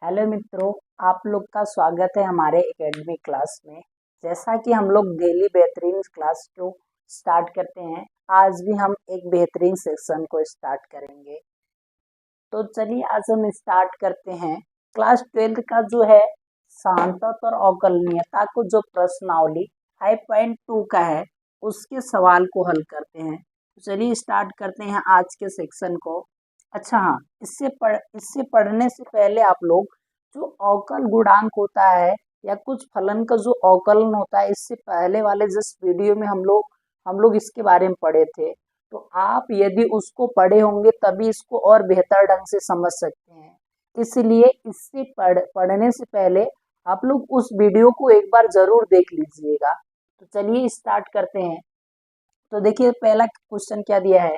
Hello मित्रों, आप लोग का स्वागत है हमारे एकेडमी क्लास में। जैसा कि हम लोग डेली बेहतरीन क्लास को स्टार्ट करते हैं, आज भी हम एक बेहतरीन सेक्शन को स्टार्ट करेंगे। तो चलिए आज हम स्टार्ट करते हैं। क्लास 12 का जो है सांतत और अवकलनीयता को जो प्रश्नावली 5.2 का है उसके सवाल को हल करते हैं। तो चलिए स्टार्ट करते हैं आज के सेक्शन को। अच्छा हाँ, इससे पढ़ने से पहले आप लोग जो अवकल गुणांक होता है या कुछ फलन का जो अवकलन होता है, इससे पहले वाले जिस वीडियो में हम लोग इसके बारे में पढ़े थे, तो आप यदि उसको पढ़े होंगे तभी इसको और बेहतर ढंग से समझ सकते हैं। इसलिए इससे पढ़ने से पहले आप लोग उस वीडियो को एक बार जरूर देख लीजिएगा। तो चलिए स्टार्ट करते हैं। तो देखिए पहला क्वेश्चन क्या दिया है।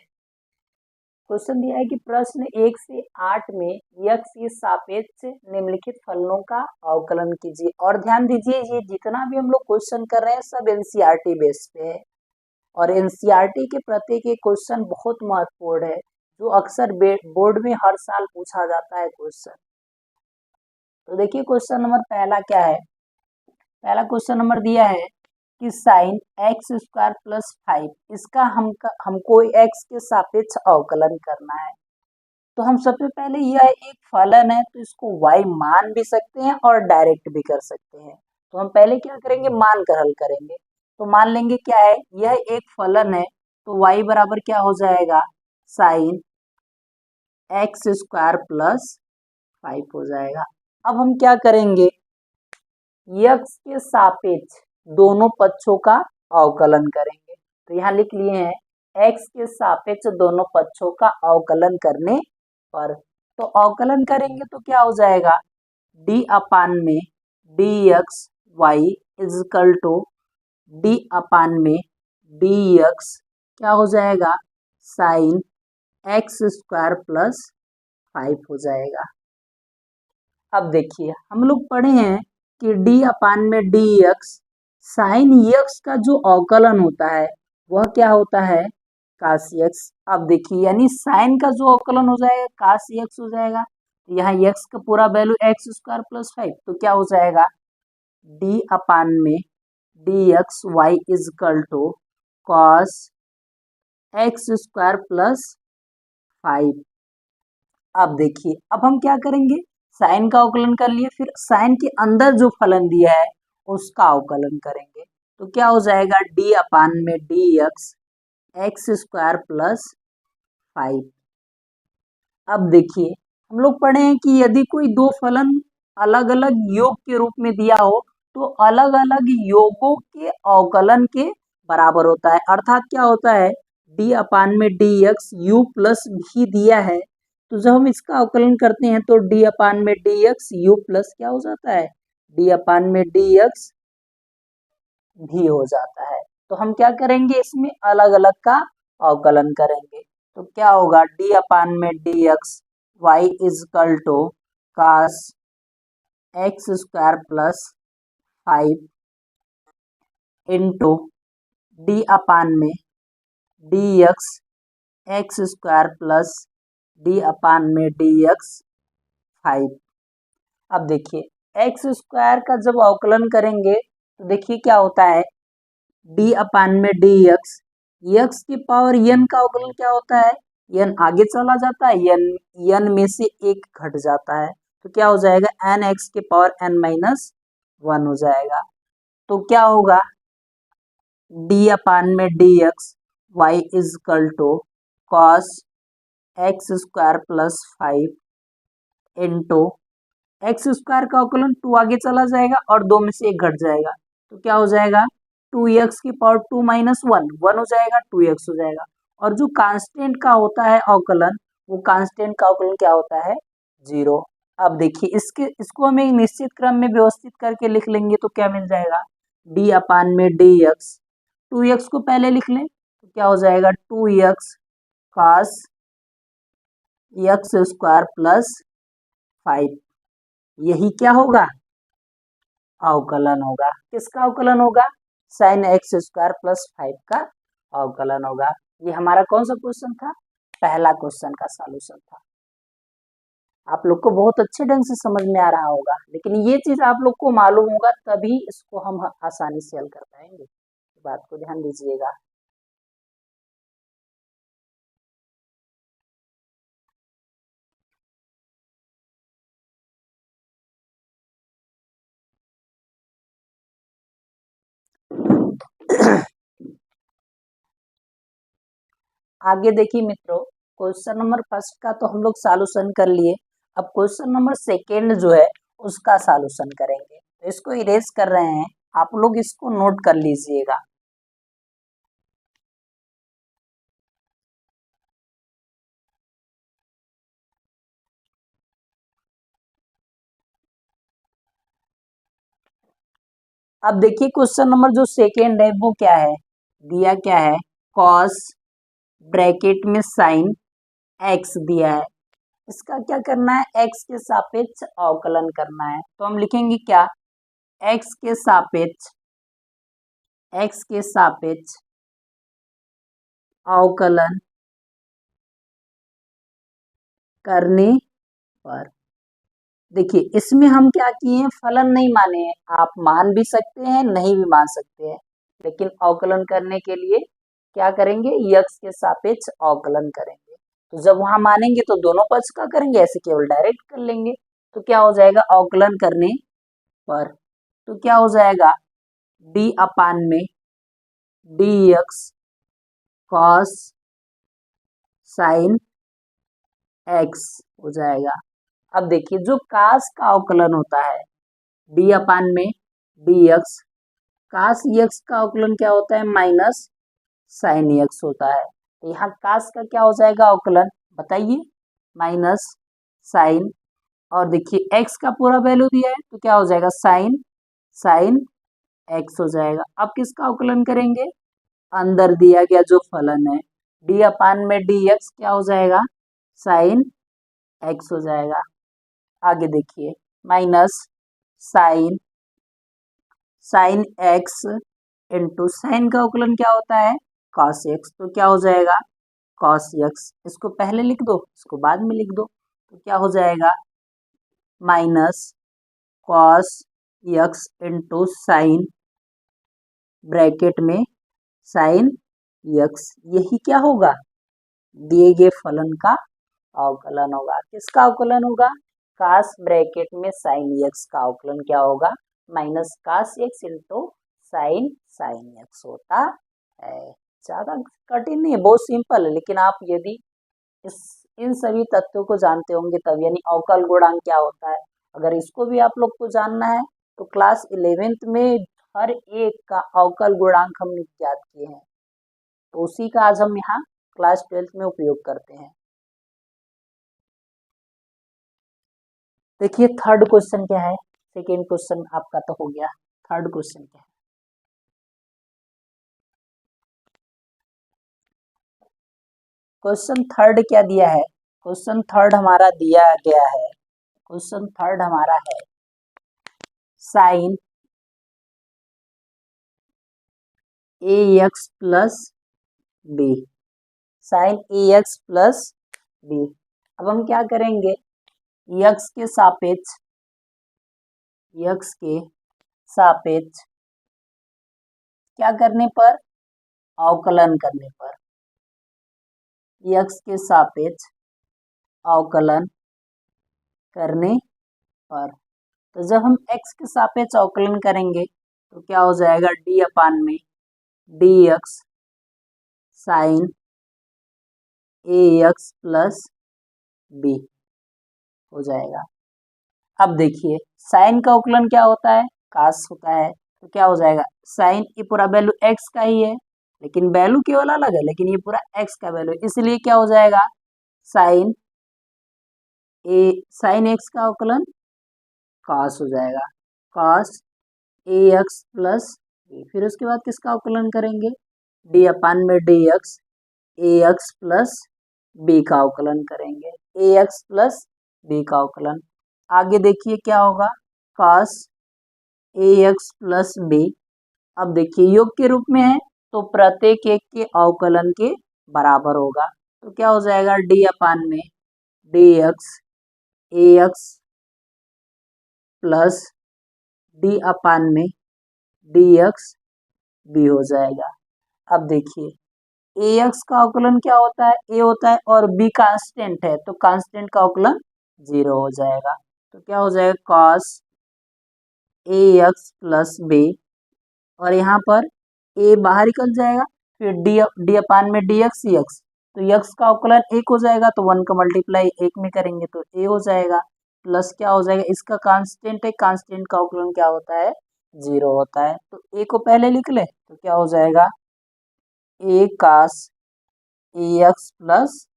क्वेश्चन दिया है कि प्रश्न 1 से 8 में यक्स के सापेक्ष निम्नलिखित फलनों का अवकलन कीजिए। और ध्यान दीजिए, ये जितना भी हम लोग क्वेश्चन कर रहे हैं सब एनसीईआरटी बेस पे है और एनसीईआरटी के प्रत्येक एक क्वेश्चन बहुत महत्वपूर्ण है, जो अक्सर बोर्ड में हर साल पूछा जाता है क्वेश्चन। तो देखिए क्वेश्चन नंबर पहला क्या है। पहला क्वेश्चन नंबर दिया है कि साइन एक्स स्क्वायर प्लस 5, इसका हमको एक्स के सापेक्ष अवकलन करना है। तो हम सबसे पहले यह एक फलन है, तो इसको y मान भी सकते हैं और डायरेक्ट भी कर सकते हैं। तो हम पहले क्या करेंगे, मान कर हल करेंगे। तो मान लेंगे क्या है, यह एक फलन है, तो y बराबर क्या हो जाएगा, साइन एक्स स्क्वायर प्लस 5 हो जाएगा। अब हम क्या करेंगे, यक्स के सापेक्ष दोनों पक्षों का अवकलन करेंगे। तो यहाँ लिख लिए हैं एक्स के सापेक्ष दोनों पक्षों का अवकलन करने पर। तो अवकलन करेंगे तो क्या हो जाएगा, डी अपान में D x Y is equal to d upon में डी एक्स क्या हो जाएगा, साइन एक्स स्क्वायर प्लस 5 हो जाएगा। अब देखिए हम लोग पढ़े हैं कि डी अपान में डी एक्स, साइन एक्स का जो अवकलन होता है वह क्या होता है, कास एक्स। अब देखिए यानी साइन का जो अवकलन हो जाएगा कास एक्स हो जाएगा। तो यहाँ एक्स का पूरा वैल्यू एक्स स्क्वायर प्लस 5, तो क्या हो जाएगा, डी अपान में D x Y is equal to cos X square plus 5। अब देखिए अब हम क्या करेंगे, साइन का अवकलन कर लिए, फिर साइन के अंदर जो फलन दिया है उसका अवकलन करेंगे। तो क्या हो जाएगा, डी अपान में D x x square plus 5। अब देखिए हम लोग पढ़े हैं कि यदि कोई दो फलन अलग अलग योग के रूप में दिया हो तो अलग अलग योगों के अवकलन के बराबर होता है। अर्थात क्या होता है, डी अपान में डी एक्स यू प्लस भी दिया है, तो जब हम इसका अवकलन करते हैं तो डी अपान में डी एक्स यू प्लस क्या हो जाता है, डी अपान में डी एक्स भी हो जाता है। तो हम क्या करेंगे, इसमें अलग अलग का अवकलन करेंगे। तो क्या होगा, डी अपान में D x Y is equal to cos x square plus 5 into d upon में D x x square plus d upon में डी एक्स 5। अब देखिए एक्स स्क्वायर का जब अवकलन करेंगे तो देखिए क्या होता है, डी अपान में डी एक्स, एक्स की पावर एन का अवकलन क्या होता है, एन आगे चला जाता है, एन में से एक घट जाता है, तो क्या हो जाएगा, एन एक्स के पावर एन माइनस 1 हो जाएगा। तो क्या होगा, डी अपान में D x Y is equal to cos X square plus 5 into X square का अवकलन 2 आगे चला जाएगा और 2 में से एक घट जाएगा, तो क्या हो जाएगा, 2x की पावर 2 माइनस 1 1 हो जाएगा, 2x हो जाएगा। और जो कांस्टेंट का होता है अवकलन, वो कांस्टेंट का अवकलन क्या होता है, 0। अब देखिए इसको हम एक निश्चित क्रम में व्यवस्थित करके लिख लेंगे तो क्या मिल जाएगा, डी अपान में डी एक्स, 2x को पहले लिख लें तो क्या हो जाएगा, 2x cos X square plus 5, यही क्या होगा, अवकलन होगा। किसका अवकलन होगा, साइन एक्स स्क्वायर प्लस 5 का अवकलन होगा। ये हमारा कौन सा क्वेश्चन था, पहला क्वेश्चन का सॉल्यूशन था। आप लोग को बहुत अच्छे ढंग से समझ में आ रहा होगा, लेकिन ये चीज आप लोग को मालूम होगा तभी इसको हम आसानी से हल कर पाएंगे। बात को ध्यान दीजिएगा। आगे देखिए मित्रों, क्वेश्चन नंबर फर्स्ट का तो हम लोग सॉल्यूशन कर लिए। अब क्वेश्चन नंबर सेकेंड जो है उसका सॉल्यूशन करेंगे। तो इसको इरेज कर रहे हैं, आप लोग इसको नोट कर लीजिएगा। अब देखिए क्वेश्चन नंबर जो सेकेंड है वो क्या है, दिया क्या है, कॉस ब्रैकेट में साइन एक्स दिया है। इसका क्या करना है, एक्स के सापेक्ष अवकलन करना है। तो हम लिखेंगे क्या, एक्स के सापेक्ष अवकलन करने पर, देखिए इसमें हम क्या किए हैं, फलन नहीं माने हैं। आप मान भी सकते हैं, नहीं भी मान सकते हैं, लेकिन अवकलन करने के लिए क्या करेंगे, यक्स के सापेक्ष अवकलन करेंगे। तो जब वहां मानेंगे तो दोनों पक्ष का करेंगे, ऐसे केवल डायरेक्ट कर लेंगे। तो क्या हो जाएगा, अवकलन करने पर तो क्या हो जाएगा, डी अपान में D x cos sine x हो जाएगा। अब देखिए जो कास का अवकलन होता है, डी अपान में डी एक्स, कास एक्स का अवकलन क्या होता है, माइनस साइन एक्स होता है। तो यहाँ कास का क्या हो जाएगा अवकलन, बताइए, माइनस साइन, और देखिए एक्स का पूरा वैल्यू दिया है तो क्या हो जाएगा, साइन साइन एक्स हो जाएगा। अब किसका अवकलन करेंगे, अंदर दिया गया जो फलन है डी अपान में डी एक्स क्या हो जाएगा, साइन एक्स हो जाएगा। आगे देखिए, minus sine sine X into sine का अवकलन क्या होता है, कॉस एक्स, तो क्या हो जाएगा, कॉस एक्स। इसको पहले लिख दो, इसको बाद में लिख दो, तो क्या हो जाएगा, minus cos x into sign bracket में साइन एक्स, यही क्या होगा, दिए गए फलन का अवकलन होगा। किसका अवकलन होगा, कास ब्रैकेट में साइन एक्स का अवकलन क्या होगा, minus cos X into sine sine X होता है। ज्यादा कठिन नहीं है, बहुत सिंपल है, लेकिन आप यदि इस इन सभी तथ्यों को जानते होंगे तब, यानी अवकल गुणांक क्या होता है, अगर इसको भी आप लोग को जानना है तो क्लास 11th में हर एक का अवकल गुणांक हमने ज्ञात किए हैं, तो उसी का आज हम यहाँ क्लास 12th में उपयोग करते हैं। देखिए थर्ड क्वेश्चन क्या है, सेकेंड क्वेश्चन आपका तो हो गया, थर्ड क्वेश्चन क्या है, क्वेश्चन थर्ड क्या दिया है, क्वेश्चन थर्ड हमारा दिया गया है, क्वेश्चन थर्ड हमारा है sign a x plus B, sign a x plus b. अब हम क्या करेंगे, यक्स के सापेक्ष क्या करने पर, अवकलन करने पर, यक्स के सापेक्ष अवकलन करने पर। तो जब हम एक्स के सापेक्ष अवकलन करेंगे तो क्या हो जाएगा, डी अपान में D x sign a x plus B हो जाएगा। अब देखिए साइन का अवकलन क्या होता है, कास होता है, तो क्या हो जाएगा, साइन ये पूरा वैल्यू एक्स का ही है, लेकिन वैल्यू केवल अलग है, लेकिन ये पूरा एक्स का वैल्यू, इसलिए क्या हो जाएगा, साइन एक्स का अवकलन कॉस हो जाएगा, cos a x plus B. फिर उसके बाद किसका अवकलन करेंगे, डी अपान में डी एक्स ए एक्स प्लस बी का अवकलन करेंगे, ए एक्स प्लस बी का अवकलन। आगे देखिए क्या होगा, cos ए एक्स प्लस बी। अब देखिए योग के रूप में है तो प्रत्येक एक के अवकलन के बराबर होगा, तो क्या हो जाएगा, डी अपान में डी एक्स ए एक्स प्लस डी अपान में डी एक्स बी हो जाएगा। अब देखिए ए एक्स का अवकलन क्या होता है, ए होता है और बी कांस्टेंट है, तो कांस्टेंट का अवकलन 0 हो जाएगा। तो क्या हो जाएगा cos a x plus b, और यहाँ पर ए बाहर निकल जाएगा, फिर डी अपान में डी एक्स एक्स, तो एक्स का अवकलन 1 हो जाएगा, तो 1 का मल्टीप्लाई 1 में करेंगे तो ए हो जाएगा, प्लस क्या हो जाएगा, इसका कांस्टेंट है, कांस्टेंट का अवकलन क्या होता है 0 होता है, तो ए को पहले लिख ले तो क्या हो जाएगा ए कास ए एक्स प्लस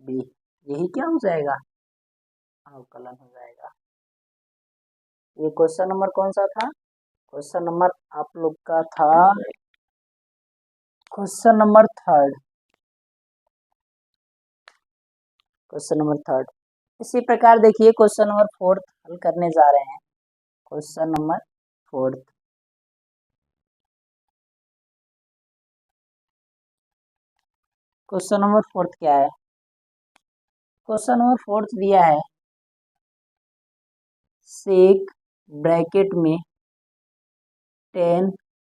बी, यही क्या हो जाएगा अवकलन हो जाएगा। ये क्वेश्चन नंबर कौन सा था, क्वेश्चन नंबर आप लोग का था question number third, question number third. इसी प्रकार देखिए क्वेश्चन नंबर फोर्थ हल करने जा रहे हैं। Question number fourth, question number fourth क्या है, क्वेश्चन नंबर फोर्थ दिया है सेक ब्रैकेट में 10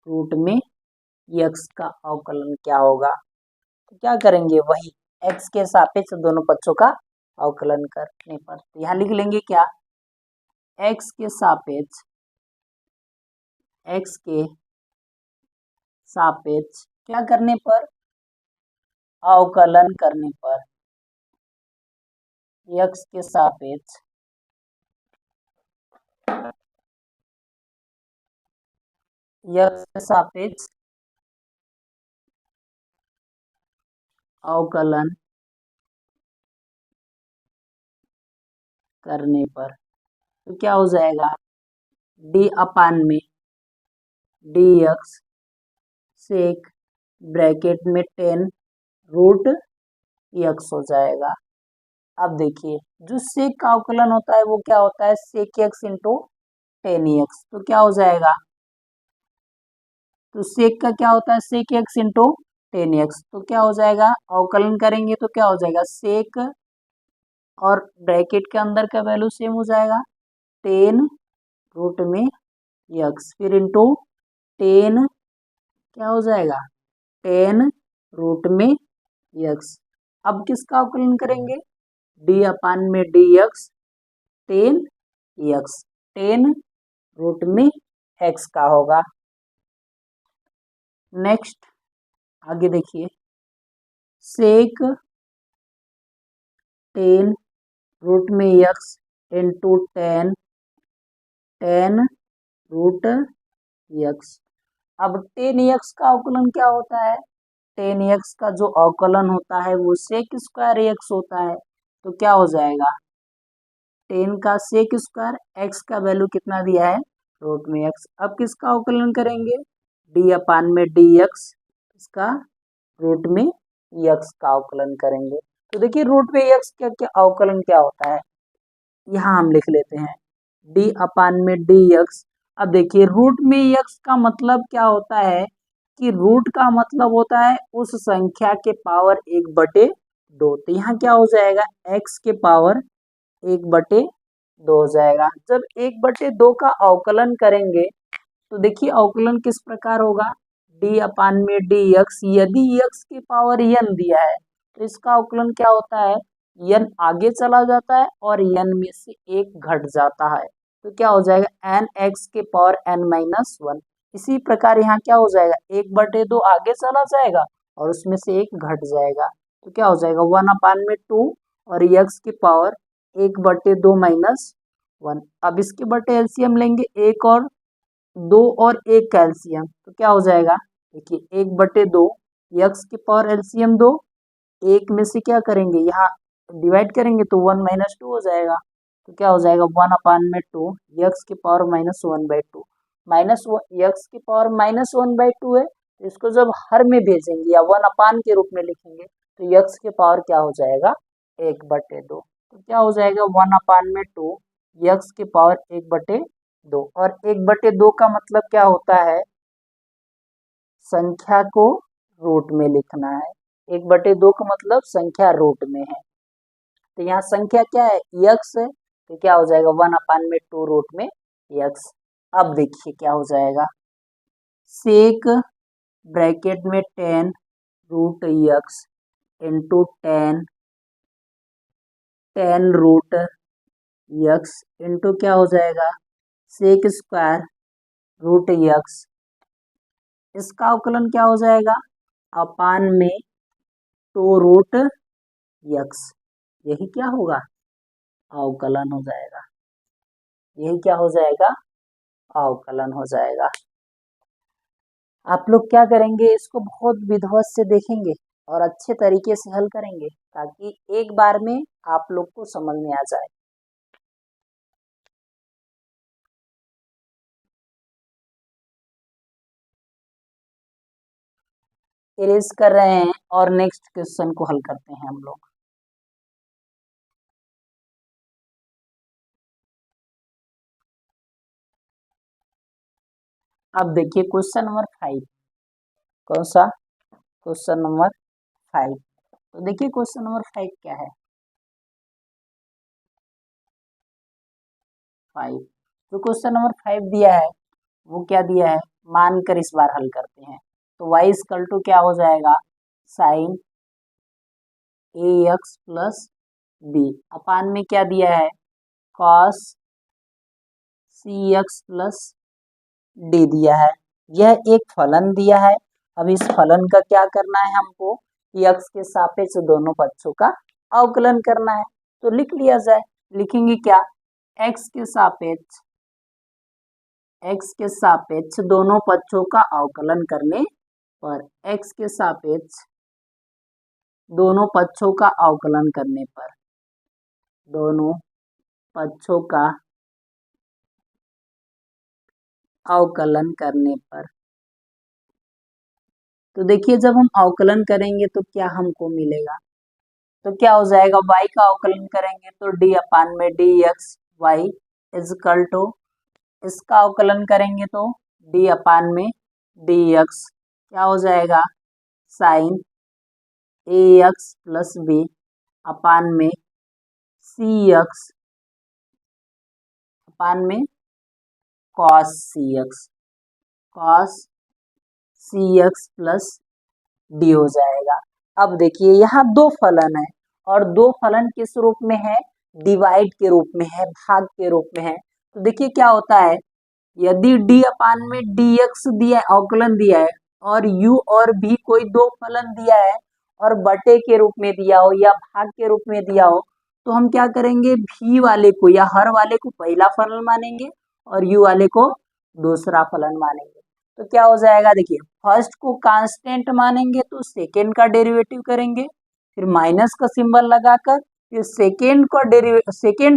रूट में एक्स का अवकलन क्या होगा। तो क्या करेंगे, वही एक्स के सापेक्ष दोनों पक्षों का अवकलन करने पर, तो यहाँ लिख लेंगे क्या, एक्स के सापेक्ष, एक्स के सापेक्ष क्या करने पर, अवकलन करने पर, एक्स के सापेक्ष एक्स के सापेक्ष अवकलन करने पर, तो क्या हो जाएगा डी अपान में डी एक्स सेक ब्रैकेट में 10 रूट एक्स हो जाएगा। अब देखिए जो सेक का अवकलन होता है वो क्या होता है सेक एक्स इंटू 10 एक्स, तो क्या हो जाएगा, तो सेक का क्या होता है सेक एक्स इंटू 10 एक्स, तो क्या हो जाएगा अवकलन करेंगे तो क्या हो जाएगा सेक और ब्रैकेट के अंदर का वैल्यू सेम हो जाएगा 10 रूट में एक्स, फिर इंटू 10 क्या हो जाएगा 10 रूट में एक्स। अब किसका अवकलन करेंगे डी अपान में डी एक्स 10 एक्स, 10 रूट में एक्स का होगा। नेक्स्ट आगे देखिए सेक 10 रूट में एक्स इंटू 10 रूट एक्स। अब 10 एक्स का अवकलन क्या होता है, 10 एक्स का जो अवकलन होता है वो सेक स्क्वायर एक्स होता है, तो क्या हो जाएगा 10 का सेक स्क्वायर, एक्स का वैल्यू कितना दिया है रूट में एक्स। अब किसका अवकलन करेंगे डी अपान में डी एक्स, इसका रूट में एक्स का अवकलन करेंगे। तो देखिए रूट में एक्स का क्या अवकलन क्या होता है, यहाँ हम लिख लेते हैं डी अपान में डी एक्स। अब देखिए रूट में एक्स का मतलब क्या होता है कि रूट का मतलब होता है उस संख्या के पावर 1/2, तो यहाँ क्या हो जाएगा एक्स के पावर 1/2 हो जाएगा। जब 1/2 का अवकलन करेंगे तो देखिए अवकलन किस प्रकार होगा डी अपान में डी एक्स, यदि एक्स की पावर n दिया है तो इसका अवकलन क्या होता है n आगे चला जाता है और n में से 1 घट जाता है, तो क्या हो जाएगा n x के पावर n-1। इसी प्रकार यहाँ क्या हो जाएगा 1/2 आगे चला जाएगा और उसमें से 1 घट जाएगा, तो क्या हो जाएगा 1 अपान में 2 और x की पावर 1/2 -1। अब इसके बटे एलसीएम लेंगे 1 और 2 और 1 का एलसीएम, तो क्या हो जाएगा देखिए 1/2 एक्स की पावर एलसीएम 2, 1 में से क्या करेंगे यहाँ डिवाइड करेंगे तो 1 - 2 हो जाएगा, तो क्या हो जाएगा 1 अपान में 2 एक्स की पावर -1/2, एक्स की पावर -1/2 है, तो इसको जब हर में भेजेंगे या 1 अपान के रूप में लिखेंगे तो एक्स की पावर क्या हो जाएगा 1/2, तो क्या हो जाएगा 1 अपान में 2 एक्स की पावर 1/2, और 1/2 का मतलब क्या होता है संख्या को रूट में लिखना है, 1/2 का मतलब संख्या रूट में है, तो यहाँ संख्या क्या है एक्स है, तो क्या हो जाएगा 1/2√में x। अब देखिए क्या हो जाएगा, सेक ब्रैकेट में 10√x इंटू 10√x इंटू क्या हो जाएगा सेक स्क्वायर रूट x। इसका अवकलन क्या हो जाएगा अपान में 2√x। यही क्या होगा अवकलन हो जाएगा, यही क्या हो जाएगा अवकलन हो जाएगा। आप लोग क्या करेंगे, इसको बहुत विधिवत से देखेंगे और अच्छे तरीके से हल करेंगे ताकि एक बार में आप लोग को समझ में आ जाए। इरेज कर रहे हैं और नेक्स्ट क्वेश्चन को हल करते हैं हम लोग। अब देखिए क्वेश्चन नंबर 5। कौन सा क्वेश्चन नंबर 5। तो देखिए क्वेश्चन नंबर 5 क्या है 5। जो क्वेश्चन नंबर 5 दिया है वो क्या दिया है, मानकर इस बार हल करते हैं। तो y इक्वल टू क्या हो जाएगा साइन ax प्लस b अपान में क्या दिया है cos cx प्लस d दिया है। यह एक फलन दिया है। अब इस फलन का क्या करना है हमको कि x के सापेक्ष दोनों पक्षों का अवकलन करना है। तो लिख लिया जाए, लिखेंगे क्या x के सापेक्ष दोनों पक्षों का अवकलन करने पर x के सापेक्ष दोनों पक्षों का अवकलन करने पर दोनों पक्षों का अवकलन करने पर तो देखिए जब हम अवकलन करेंगे तो क्या हमको मिलेगा, तो क्या हो जाएगा y का अवकलन करेंगे तो d अपान में dx y इजकल टू इसका अवकलन करेंगे तो d अपान में dx क्या हो जाएगा साइन ax प्लस b अपान में cx अपान में cos cx प्लस डी हो जाएगा। अब देखिए यहाँ दो फलन है और दो फलन किस रूप में है डिवाइड के रूप में है, भाग के रूप में है। तो देखिए क्या होता है यदि d अपान में dx दिया है अवकलन दिया है और u और v कोई दो फलन दिया है और बटे के रूप में दिया हो या भाग के रूप में दिया हो तो हम क्या करेंगे v वाले को या हर वाले को पहला फलन मानेंगे और u वाले को दूसरा फलन मानेंगे। तो क्या हो जाएगा देखिए फर्स्ट को कांस्टेंट मानेंगे तो सेकेंड का डेरिवेटिव करेंगे, फिर माइनस का सिंबल लगाकर फिर सेकेंड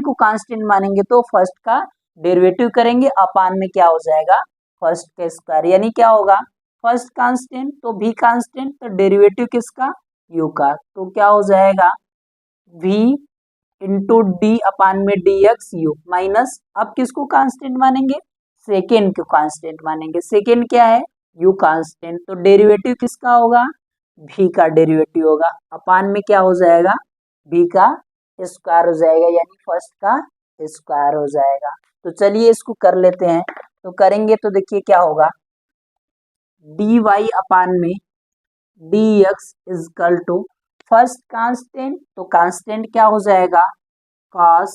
को कांस्टेंट मानेंगे तो फर्स्ट का डेरिवेटिव करेंगे अपान में क्या हो जाएगा फर्स्ट का स्क्वायर। यानी क्या होगा फर्स्ट कांस्टेंट तो भी कांस्टेंट तो डेरिवेटिव किसका यू का। तो क्या हो जाएगा v इंटू डी अपान में dx u माइनस अब किसको कांस्टेंट मानेंगे सेकेंड को कांस्टेंट मानेंगे। सेकेंड क्या है u कांस्टेंट तो डेरिवेटिव किसका होगा v का डेरिवेटिव होगा अपान में क्या हो जाएगा v का स्क्वायर हो जाएगा यानी फर्स्ट का स्क्वायर हो जाएगा। तो चलिए इसको कर लेते हैं। तो करेंगे तो देखिए क्या होगा dy अपान में dx is equal to first constant तो कांस्टेंट क्या हो जाएगा cos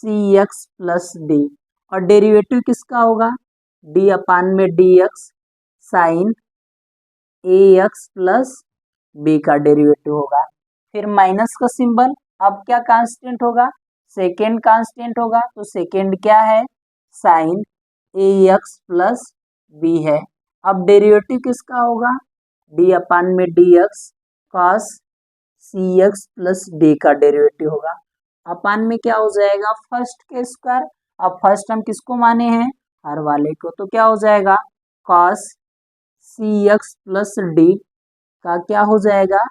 cx प्लस डी और डेरिवेटिव किसका होगा d अपान में dx sine ax plus b का डेरिवेटिव होगा, फिर माइनस का सिंबल। अब क्या कांस्टेंट होगा सेकेंड कांस्टेंट होगा तो सेकेंड क्या है साइन ax प्लस b है। अब डेरिवेटिव किसका होगा d अपान में dx cos cx plus d का डेरिवेटिव होगा अपान में क्या हो जाएगा फर्स्ट के स्क्वायर। अब फर्स्ट हम किसको माने हैं हर वाले को तो क्या हो जाएगा cos cx प्लस d का क्या हो जाएगा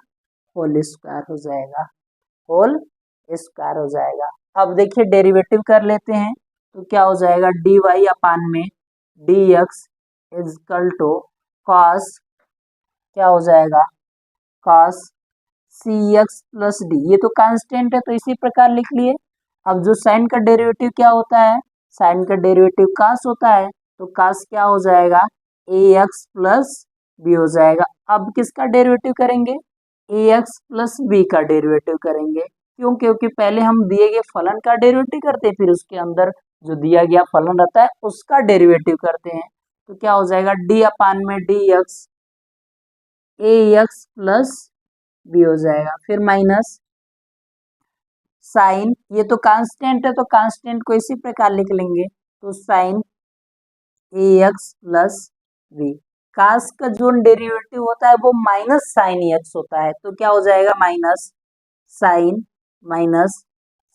होल स्क्वायर हो जाएगा, होल स्क्वायर हो जाएगा। अब देखिए डेरिवेटिव कर लेते हैं तो क्या हो जाएगा dy अपान में dx इजकल टू cos क्या हो जाएगा cos cx प्लस डी। ये तो कांस्टेंट है तो इसी प्रकार लिख लिए अब जो साइन का डेरिवेटिव क्या होता है, साइन का डेरिवेटिव कास होता है, तो कास क्या हो जाएगा, ए एक्स प्लस बी हो जाएगा। अब किसका डेरिवेटिव करेंगे, ए एक्स प्लस बी का डेरिवेटिव करेंगे। क्यों, क्योंकि पहले हम दिए गए फलन का डेरिवेटिव करते हैं, फिर उसके अंदर जो दिया गया फलन रहता है उसका डेरिवेटिव करते हैं। तो क्या हो जाएगा, डी अपान में डी एक्स ए एक्स प्लस बी हो जाएगा, फिर माइनस साइन, ये तो कांस्टेंट है तो कांस्टेंट को इसी प्रकार लिख लेंगे, तो sign a x plus B. कास का जो डेरिवेटिव होता है वो माइनस साइन एक्स होता है, तो क्या हो जाएगा, minus sine minus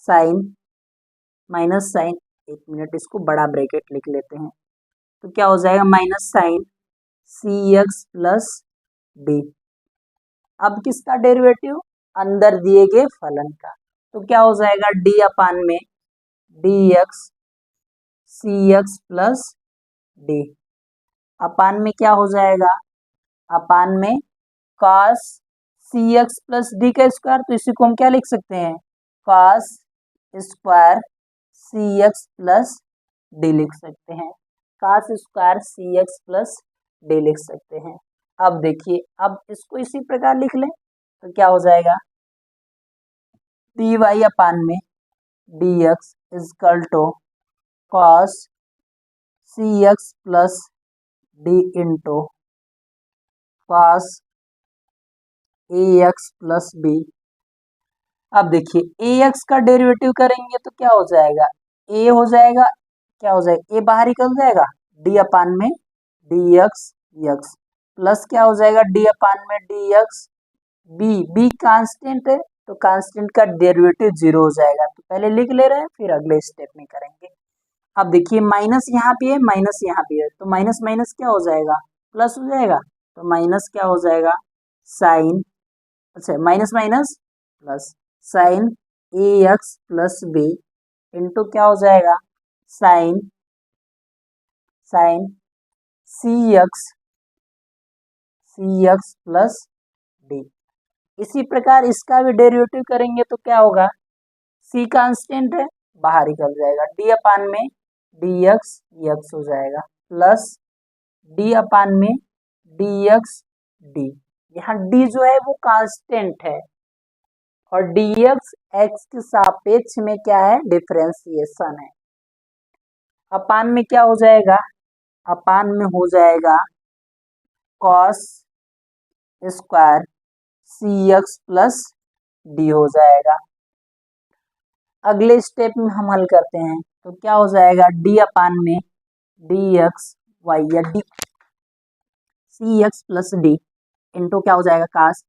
sine minus sine, एक मिनट इसको बड़ा ब्रैकेट लिख लेते हैं, तो क्या हो जाएगा, minus sign c x plus D. अब किसका डेरिवेटिव, अंदर दिए गए फलन का, तो क्या हो जाएगा, डी अपान में डी एक्स सी एक्स प्लस डी, अपान में क्या हो जाएगा, अपान में cos सी एक्स प्लस डी का स्क्वायर, तो इसी को हम क्या लिख सकते हैं, cos square c x plus D लिख सकते हैं, cos square c x plus D लिख सकते हैं। अब देखिए, अब इसको इसी प्रकार लिख लें, तो क्या हो जाएगा, डी वाई अपान में D x is equal to cos c x plus D into cos a x plus b. अब देखिए, ए एक्स का डेरिवेटिव करेंगे तो क्या हो जाएगा, ए हो जाएगा, क्या हो जाएगा, ए बाहर निकल जाएगा, डी अपान में डी एक्स एक्स प्लस क्या हो जाएगा, डी अपान में D x b, b constant है तो कांस्टेंट का डेरिवेटिव जीरो हो जाएगा, तो पहले लिख ले रहे हैं फिर अगले स्टेप में करेंगे। अब देखिए, माइनस यहाँ भी है माइनस यहाँ भी है, तो माइनस माइनस क्या हो जाएगा, प्लस हो जाएगा, तो माइनस क्या हो जाएगा, साइन, अच्छा minus minus plus sign a x plus b into क्या हो जाएगा, sign sign c x plus D. इसी प्रकार इसका भी डेरिवेटिव करेंगे तो क्या होगा, सी कांस्टेंट है बाहर निकल जाएगा, डी अपान में डी एक्स एक्स हो जाएगा प्लस डी अपान में डी एक्स डी, यहाँ डी जो है वो कांस्टेंट है और डी एक्स एक्स के सापेक्ष में क्या है, डिफरेंशिएशन है। अपान में क्या हो जाएगा, अपान में हो जाएगा cos square c x plus d हो जाएगा। अगले स्टेप में हम हल करते हैं तो क्या हो जाएगा, डी अपान में डी एक्स वाई या D C x plus D into क्या हो जाएगा, cos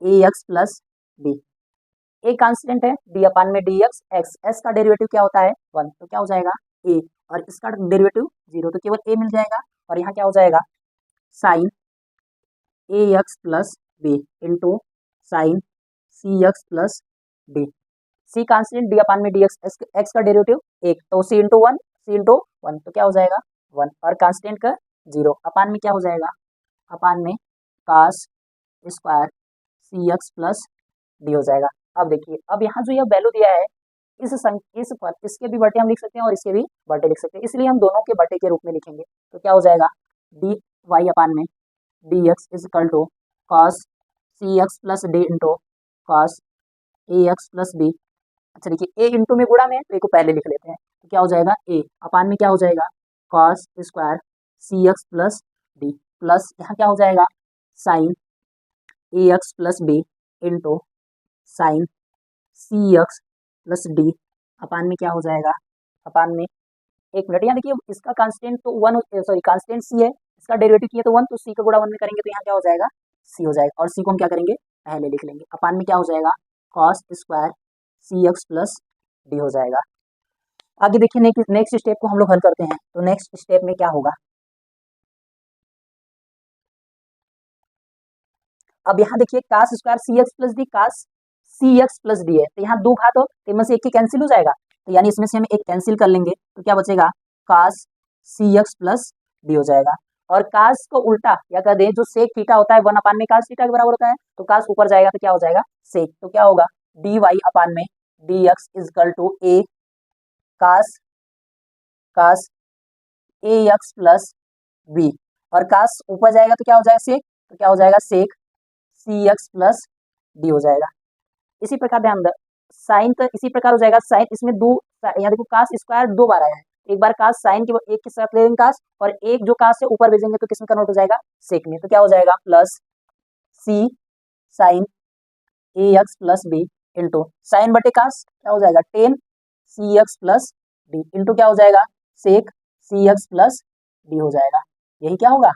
A x plus B. A constant है, डी अपान में डी एक्स एक्स, एस का डेरिवेटिव क्या होता है, वन, तो क्या हो जाएगा ए, और इसका डेरिवेटिव जीरो, तो केवल ए मिल जाएगा, और यहाँ क्या हो जाएगा, sine a x plus b into sine c x plus d. C constant, d upon में डी एक्स एक्स का डेरिवेटिव एक, तो सी इंटू वन, तो क्या हो जाएगा वन, और कांस्टेंट का जीरो, अपान में क्या हो जाएगा, अपान में कास square c x plus d हो जाएगा। अब देखिए, अब यहाँ जो यह वैल्यू दिया है इस पर इसके भी बटे हम लिख सकते हैं और इसके भी बटे लिख सकते हैं, इसलिए हम दोनों के बटे के रूप में लिखेंगे, तो क्या हो जाएगा, डी वाई अपान में D x is equal to cos c x plus D into cos a x plus b. अच्छा देखिए, ए इंटू में गुणा में, तो ए को पहले लिख लेते हैं, तो क्या हो जाएगा, ए अपान में क्या हो जाएगा, cos square c x plus d plus यहाँ क्या हो जाएगा, sine a x plus b into sine c x plus d, upon में क्या हो जाएगा, अपान में, एक मिनट यहाँ देखिए, इसका कांस्टेंट तो वन, सॉरी कांस्टेंट सी है, इसका डेरिवेटिव किया तो वन, तो सी का गुणा वन में करेंगे तो यहाँ क्या हो जाएगा, सी हो जाएगा, और सी को हम क्या करेंगे, पहले लिख लेंगे, अपान में क्या हो जाएगा, cos square c x plus d हो जाएगा। आगे देखिए, नेक्स्ट स्टेप को हम लोग हल करते हैं, तो नेक्स्ट स्टेप में क्या होगा, अब यहाँ देखिए, कास square c x plus D, कास सी एक्स प्लस डी है, तो यहाँ दो घात हो तो इनमें से एक की कैंसिल हो जाएगा, तो यानी इसमें से हम एक कैंसिल कर लेंगे, तो क्या बचेगा, कास सी एक्स प्लस डी हो जाएगा। और कास को उल्टा या कह दें, जो सेक थीटा होता है वन अपान में कास थीटा के बराबर होता है, तो कास ऊपर जाएगा तो क्या हो जाएगा, सेक, तो क्या होगा, डी वाई अपान में D x is equal to a cos cos A x plus b, और कास ऊपर जाएगा तो क्या हो जाएगा सेक, तो क्या हो जाएगा sec c x plus d हो जाएगा। इसी प्रकार ध्यान दो साइन, तो इसी प्रकार हो जाएगा साइन, इसमें दो, यहाँ देखो कास स्क्वायर दो बार आया है, एक बार कास साइन की एक के साथ ले लेंगे कास, और एक जो कास से ऊपर भेजेंगे तो किसमें कन्वर्ट हो जाएगा सेक में, तो क्या हो जाएगा plus c sine a x plus b into sine बटे कास क्या हो जाएगा tan c x plus D into क्या हो जाएगा sec c x plus d हो जाएगा। यही क्या होगा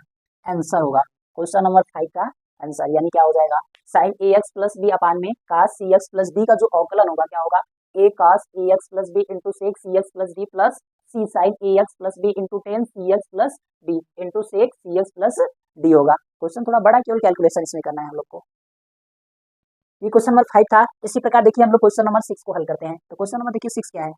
आंसर होगा क्वेश्चन नंबर 5 का आंसर, यानी क्या हो जाएगा sine a x plus b upon में cos c x plus d का जो अवकलन होगा क्या होगा a cos A x plus b into sec c x plus d plus c sine a x plus b into tan c x plus D into sec c x plus d होगा। Question थोड़ा बड़ा केवल calculation इसमें करना है हम लोग को। ये क्वेश्चन नंबर 5 था। इसी प्रकार देखिए हम लोग क्वेश्चन नंबर 6 को हल करते हैं। तो क्वेश्चन नंबर देखिए 6 क्या है।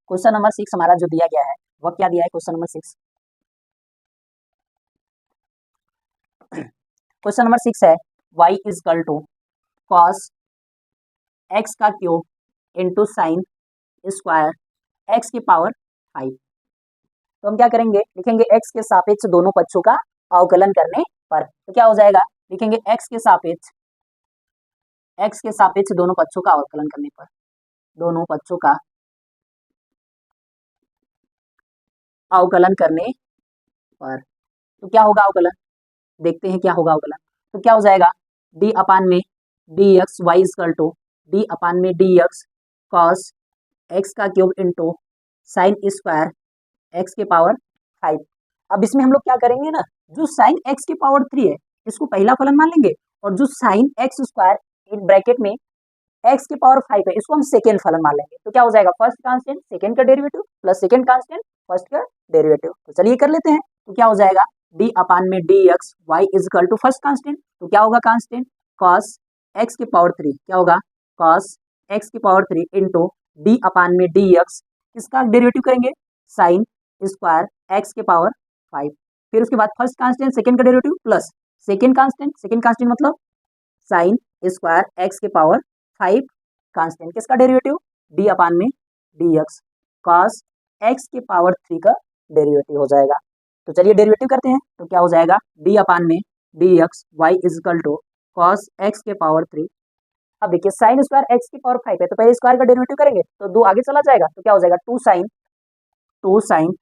क्वेश्चन नंबर 6 हमारा जो दिया गया है वह क्या दिया है क्वेश्चन नंबर 6। क्वेश्चन नंबर 6 है y is equal to cos x का cube into sine square x की पावर 5। तो हम क्या करेंगे लिखेंगे x के सापेक्ष दोनों पक्षों का अवकलन करने पर, तो क्या हो जाएगा लिखेंगे x के सापेक्ष दोनों पक्षों का अवकलन करने पर, दोनों पक्षों का अवकलन करने पर, तो क्या होगा अवकलन, देखते हैं क्या होगा अवकलन। तो क्या हो जाएगा डी अपान में D x Y is equal to d upon में डी एक्स कॉस एक्स का cube into sine square x के पावर 5। अब इसमें हम लोग क्या करेंगे ना, जो साइन एक्स के पावर 3 है इसको पहला फलन मान लेंगे, और जो sine x square in bracket में एक्स के पावर 5 है इसको हम सेकेंड फलन मान लेंगे। तो क्या हो जाएगा फर्स्ट कांस्टेंट सेकेंड का derivative plus second constant first का डेरिवेटिव। तो चलिए कर लेते हैं। तो क्या हो जाएगा डी अपान में D x Y is equal to first constant, तो क्या होगा कांस्टेंट कॉस एक्स के पावर 3, क्या होगा कॉस एक्स की पावर 3 इंटू डी अपान में डी एक्स, किसका डेरिवेटिव करेंगे साइन स्क्वायर एक्स के पावर 5, फिर उसके बाद फर्स्ट कांस्टेंट सेकेंड का डेरिवेटिव प्लस सेकेंड कांस्टेंट मतलब साइन स्क्वायर एक्स के पावर 5 कांस्टेंट, किसका डेरिवेटिव डी अपान में डी एक्स कॉस एक्स के पावर 3 का डेरिवेटिव हो जाएगा। तो चलिए डेरिवेटिव करते हैं। तो क्या हो जाएगा डी अपान में D x Y is equal to cos x के पावर 3। अब देखिए साइन स्क्वायर एक्स की पावर 5 है तो पहले स्क्वायर का डेरिवेटिव करेंगे तो 2 आगे चला जाएगा, तो क्या हो जाएगा टू साइन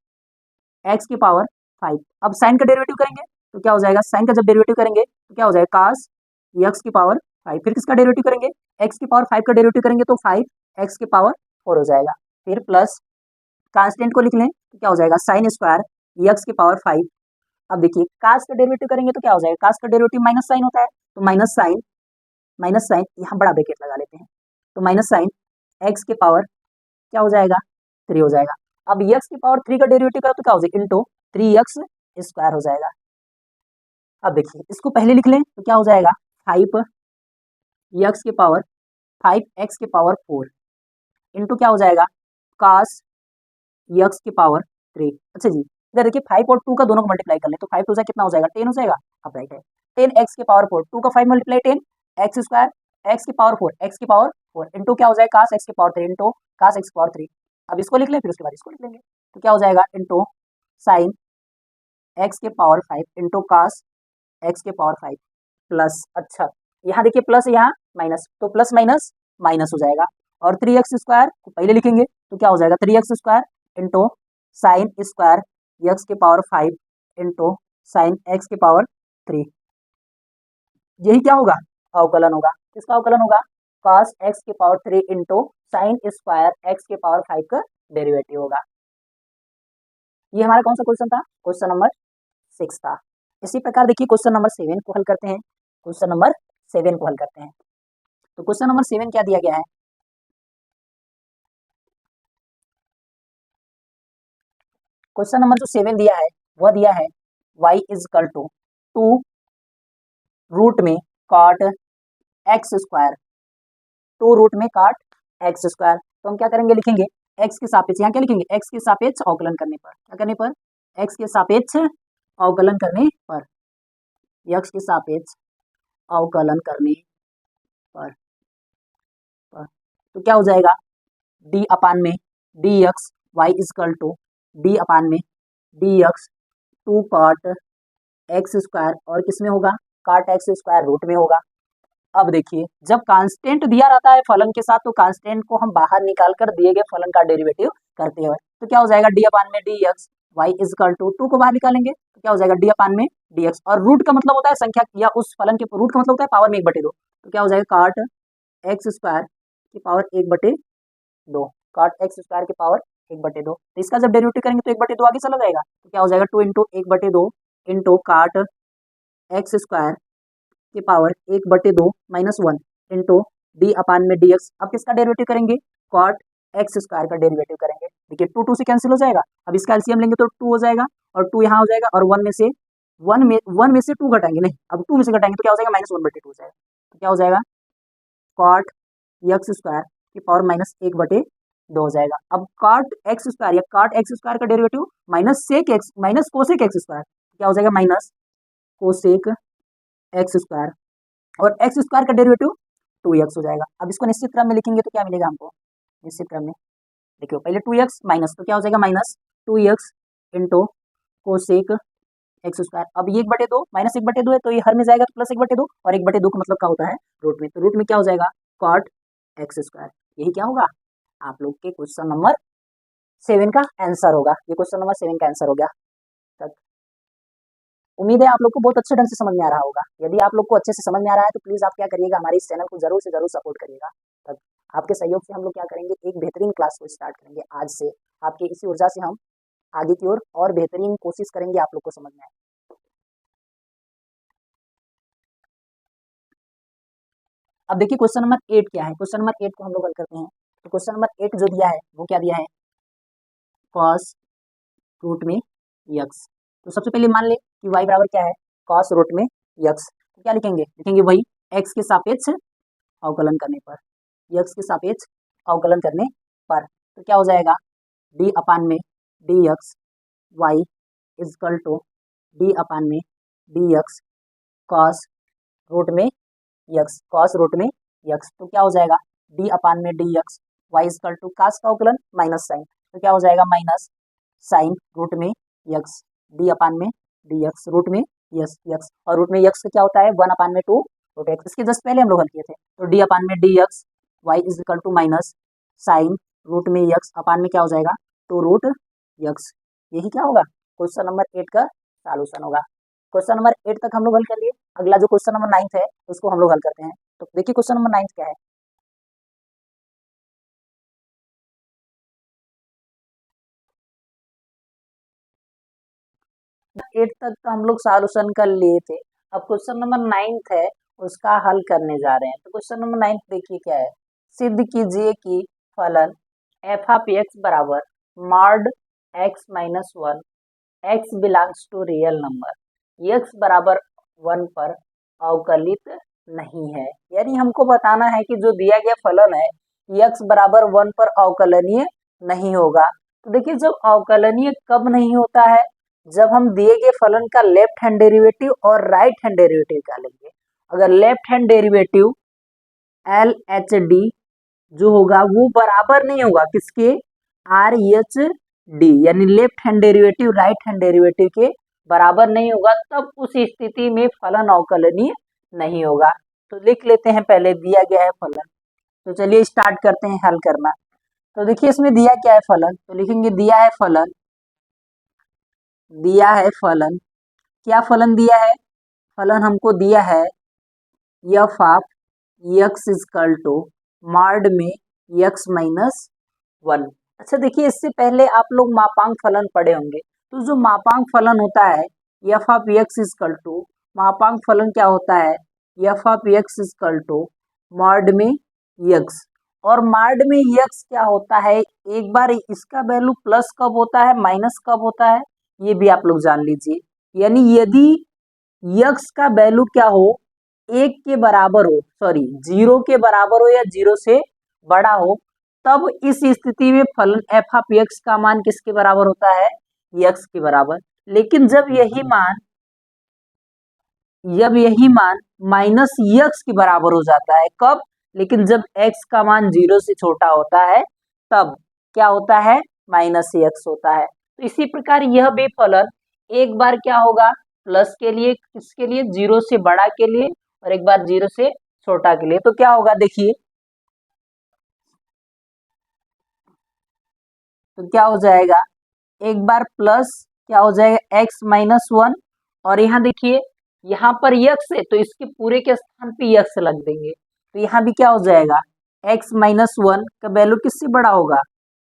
एक्स की पावर 5। अब साइन का डेरिवेटिव करेंगे तो क्या हो जाएगा साइन का जब डेरिवेटिव करेंगे तो क्या हो जाएगा कास एक्स की पावर 5, फिर किसका डेरिवेटिव करेंगे एक्स की पावर 5 का डेरिवेटिव करेंगे तो 5 एक्स की पावर 4 हो जाएगा, फिर प्लस कांस्टेंट को लिख लें तो क्या हो जाएगा साइन स्क्वायर एक्स की पावर 5। अब देखिए कास का डेरिवेटिव करेंगे तो क्या हो जाएगा कास का डेरिवेटिव माइनस साइन होता है, तो माइनस साइन यहाँ बड़ा ब्रैकेट लगा लेते हैं, तो माइनस साइन एक्स के पावर क्या हो जाएगा 3 हो जाएगा। अब एक्स की पावर 3 का डेरिवेटिव करो तो क्या हो जाएगा इंटू 3x स्क्वायर हो जाएगा। अब देखिए इसको पहले लिख लें तो क्या हो जाएगा 5x के पावर 4 इंटू क्या हो जाएगा cos x के पावर 3। अच्छा जी इधर देखिए 5 और 2 का दोनों को मल्टीप्लाई कर लें तो 5 टू कितना हो जाएगा 10 हो जाएगा। अब राइट है 10x के पावर 4, 2 का 5 मल्टीप्लाई 10 एक्स स्क्वायर एक्स की पावर 4 इंटू क्या हो जाएगा cos x के power 3 into cos x power 3। अब इसको लिख लें फिर उसके बाद इसको लिख लेंगे तो क्या हो जाएगा इंटू साइन एक्स के पावर 5 इंटू cos एक्स के पावर 5 प्लस, अच्छा यहाँ देखिए प्लस यहाँ माइनस, तो प्लस माइनस माइनस हो जाएगा, और 3x स्क्वायर को पहले लिखेंगे तो क्या हो जाएगा 3x square into sine square x के पावर 5 इंटू साइन एक्स के पावर 3। यही क्या होगा अवकलन होगा, किसका अवकलन होगा cos x के power 3 into sine square x के पावर 5 का डेरिवेटिव होगा। ये हमारा कौन सा क्वेश्चन था क्वेश्चन नंबर 6 था। इसी प्रकार देखिए क्वेश्चन नंबर 7 को हल करते हैं। क्वेश्चन नंबर 7 को हल करते हैं। तो क्वेश्चन नंबर 7 क्या दिया गया है, क्वेश्चन नंबर जो 7 दिया है वह दिया है y is equal to 2 root में कॉट एक्स स्क्वायर, 2 रूट में कॉट एक्स स्क्वायर। तो हम क्या करेंगे लिखेंगे x के सापेक्ष, यहाँ क्या लिखेंगे x के सापेक्ष अवकलन करने पर, क्या करने पर x के सापेक्ष अवकलन करने पर, x के सापेक्ष अवकलन करने पर तो क्या हो जाएगा डी अपान में D x Y is equal to d upon में D x two cot x square और किसमें होगा कॉट एक्स स्क्वायर रूट में होगा। अब देखिए जब कांस्टेंट दिया रहता है फलन के साथ तो कांस्टेंट को हम बाहर निकाल कर दिए गए फलन का डेरिवेटिव करते हुए तो क्या हो जाएगा डी अपान में D x Y is equal to two को बाहर निकालेंगे तो क्या हो जाएगा डी अपान में डी एक्स और रूट का मतलब होता है संख्या या उस फलन के रूट का मतलब होता है पावर में 1/2 तो क्या हो जाएगा कॉट एक्स स्क्वायर की पावर 1/2 कॉट एक्स स्क्वायर की पावर 1/2 तो इसका जब डेरिवेटिव करेंगे तो 1/2 आगे चला जाएगा तो क्या हो जाएगा 2 into 1/2 into cot x square की power 1/2 minus 1 into d upon में डी एक्स। अब किसका डेरिवेटिव करेंगे कॉट एक्स स्क्वायर का डेरिवेटिव करेंगे। देखिए 2 2 से कैंसिल हो जाएगा। अब इसका एलसीएम लेंगे तो 2 हो जाएगा और 2 यहाँ हो जाएगा और 1 में से 2 घटाएंगे नहीं अब 2 में से घटाएंगे तो क्या हो जाएगा -1/2 हो जाएगा तो क्या हो जाएगा कॉट एक्स स्क्वायर की पावर -1/2 हो जाएगा। अब कॉट एक्स स्क्वायर या कॉट एक्स स्क्वायर का derivative minus cosec x square क्या हो जाएगा माइनस कोसेक एक्स स्क्वायर और एक्स स्क्वायर का डेरिवेटिव 2x हो जाएगा। अब इसको निश्चित क्रम में लिखेंगे तो क्या मिलेगा हमको निश्चित क्रम में देखियो पहले 2x माइनस तो क्या हो जाएगा -2x into cosec x square. अब ये 1/2 -1/2 है तो ये हर में जाएगा तो +1/2 और 1/2 का मतलब क्या होता है रूट में तो रूट में क्या हो जाएगा कॉट एक्स स्क्वायर। यही क्या होगा आप लोग के क्वेश्चन नंबर 7 का आंसर होगा। ये क्वेश्चन नंबर 7 का आंसर हो गया। तक उम्मीद है आप लोग को बहुत अच्छे ढंग से समझ में आ रहा होगा। यदि आप लोग को अच्छे से समझ में आ रहा है तो प्लीज आप क्या करिएगा हमारे इस चैनल को जरूर से जरूर सपोर्ट करिएगा। तब आपके सहयोग से हम लोग क्या करेंगे एक बेहतरीन क्लास को स्टार्ट करेंगे आज से। आपकी इसी ऊर्जा से हम आगे की ओर और बेहतरीन कोशिश करेंगे आप लोग को समझ में आए। अब देखिए क्वेश्चन नंबर 8 क्या है। क्वेश्चन नंबर 8 को हम लोग हल करते हैं। तो क्वेश्चन नंबर 8 जो दिया है वो क्या दिया है कॉस रूट में यक्स। तो सबसे पहले मान ले कि y बराबर क्या है कॉस रूट में यक्स तो क्या लिखेंगे वही x के सापेक्ष अवकलन करने पर यक्स के सापेक्ष अवकलन करने पर तो क्या हो जाएगा डी अपान में D x Y is equal to d upon में डी एक्स कॉस रूट में यक्स तो क्या हो जाएगा डी अपान में D x Y is equal to cos का अवकलन माइनस साइन तो क्या हो जाएगा माइनस साइन रूट में यक्स डी अपान में डी एक्स रूट में यक्स और रूट में यक्स का क्या होता है 1 अपान में 2 रूट एक्स। इसके जस्ट पहले हम लोग हल किए थे तो डी अपान में D x y is equal to minus sine root में यक्स अपान में क्या हो जाएगा 2 रूट यक्स। यही क्या होगा क्वेश्चन नंबर 8 का सॉल्यूशन होगा। क्वेश्चन नंबर 8 तक हम लोग हल कर लिए। अगला जो क्वेश्चन नंबर 9 है उसको हम लोग हल करते हैं। तो देखिए क्वेश्चन नंबर 9 क्या है। एट तक तो हम लोग सॉल्यूशन कर लिए थे। अब क्वेश्चन नंबर 9 है उसका हल करने जा रहे हैं। तो क्वेश्चन नंबर 9 देखिए क्या है। सिद्ध कीजिए कि फलन एफ ऑफ एक्स बराबर mod x minus 1 x belongs to real number x बराबर 1 पर अवकलित नहीं है। यानी हमको बताना है कि जो दिया गया फलन है एक्स बराबर 1 पर अवकलनीय नहीं होगा। तो देखिए जब अवकलनीय कब नहीं होता है जब हम दिए गए फलन का लेफ्ट हैंड डेरिवेटिव और राइट हैंड डेरिवेटिव निकालेंगे। अगर left hand derivative L H D जो होगा वो बराबर नहीं होगा किसके आर एच डी यानी left hand derivative right hand derivative के बराबर नहीं होगा तब उस स्थिति में फलन अवकलनीय नहीं होगा। तो लिख लेते हैं पहले दिया गया है फलन। तो चलिए स्टार्ट करते हैं हल करना। तो देखिए इसमें दिया क्या है फलन तो लिखेंगे दिया है फलन क्या फलन दिया है फलन हमको दिया है f of x is equal to mod में एक्स माइनस 1। अच्छा देखिए इससे पहले आप लोग मापांक फलन पढ़े होंगे। तो जो मापांक फलन होता है f of x is equal to मापांक फलन क्या होता है f of x is equal to mod में एक्स और मॉड में एक्स क्या होता है एक बार इसका वैल्यू प्लस कब होता है माइनस कब होता है ये भी आप लोग जान लीजिए। यानी यदि यक्स का वैल्यू क्या हो 1 के बराबर हो 0 के बराबर हो या 0 से बड़ा हो तब इस स्थिति में फलन एफ ऑफ एक्स का मान किसके बराबर होता है एक्स के बराबर। लेकिन जब यही मान जब यही मान माइनस यक्स के बराबर हो जाता है, कब? लेकिन जब x का मान 0 से छोटा होता है तब क्या होता है? माइनस यक्स होता है। तो इसी प्रकार यह भी फलन एक बार क्या होगा? प्लस के लिए, किसके लिए? 0 से बड़ा के लिए, और एक बार 0 से छोटा के लिए। तो क्या होगा देखिए, तो क्या हो जाएगा? एक बार प्लस क्या हो जाएगा? x माइनस 1, और यहाँ देखिए यहाँ पर यक्स है तो इसके पूरे के स्थान पे यक्स लग देंगे, तो यहाँ भी क्या हो जाएगा? x माइनस 1 का वैल्यू किससे बड़ा होगा?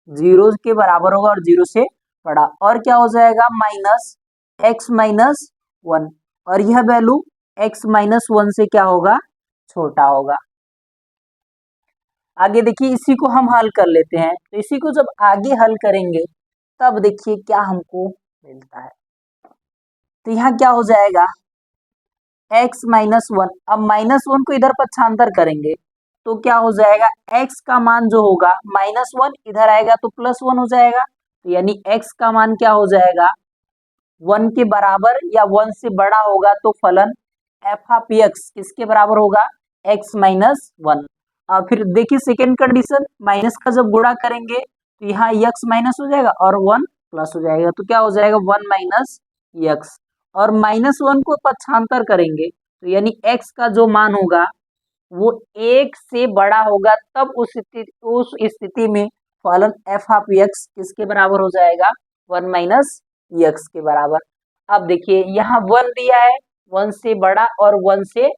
0 के बराबर होगा और 0 से बड़ा, और क्या हो जाएगा? माइनस x माइनस 1, और यह वैल्यू x माइनस 1 से क्या होगा? छोटा होगा। आगे देखिए इसी को हम हल कर लेते हैं, तो इसी को जब आगे हल करेंगे तब देखिए क्या हमको मिलता है। तो यहाँ क्या हो जाएगा? x माइनस 1, अब माइनस 1 को इधर पक्षांतर करेंगे तो क्या हो जाएगा? x का मान जो होगा माइनस 1 इधर आएगा तो प्लस 1 हो जाएगा, तो यानी x का मान क्या हो जाएगा? 1 के बराबर या 1 से बड़ा होगा, तो फलन एफ ऑफ एक्स किसके बराबर होगा? x minus 1। और फिर देखिए सेकेंड कंडीशन, माइनस का जब गुणा करेंगे तो यहाँ x माइनस हो जाएगा और 1 प्लस हो जाएगा, तो क्या हो जाएगा? 1 माइनस एक्स, और माइनस 1 को पक्षांतर करेंगे तो यानी x का जो मान होगा वो 1 से बड़ा होगा, तब उस स्थिति में फलन एफ ऑफ एक्स किसके बराबर हो जाएगा? 1 माइनस एक्स के बराबर। अब देखिए यहाँ 1 दिया है, 1 से बड़ा और 1 से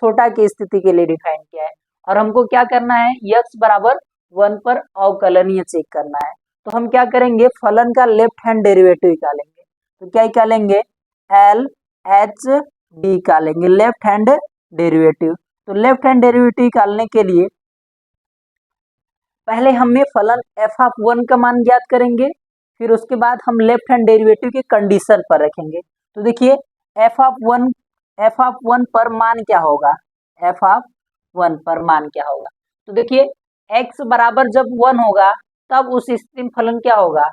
छोटा की स्थिति के लिए डिफाइन किया है, और हमको क्या करना है? x बराबर 1 पर अवकलनीय चेक करना है। तो हम क्या करेंगे? फलन का लेफ्ट हैंड डेरिवेटिव निकालेंगे, तो क्या निकालेंगे? एल एच डी निकालेंगे, लेफ्ट हैंड डेरिवेटिव। तो लेफ्ट हैंड डेरिवेटिव निकालने के लिए पहले हमें फलन एफ ऑफ 1 का मान ज्ञात करेंगे, फिर उसके बाद हम लेफ्ट हैंड डेरिवेटिव की कंडीशन पर रखेंगे। तो देखिए एफ ऑफ 1 पर मान क्या होगा? एफ ऑफ 1 पर मान क्या होगा? तो देखिए x बराबर जब 1 होगा तब उस स्थिति में फलन क्या होगा?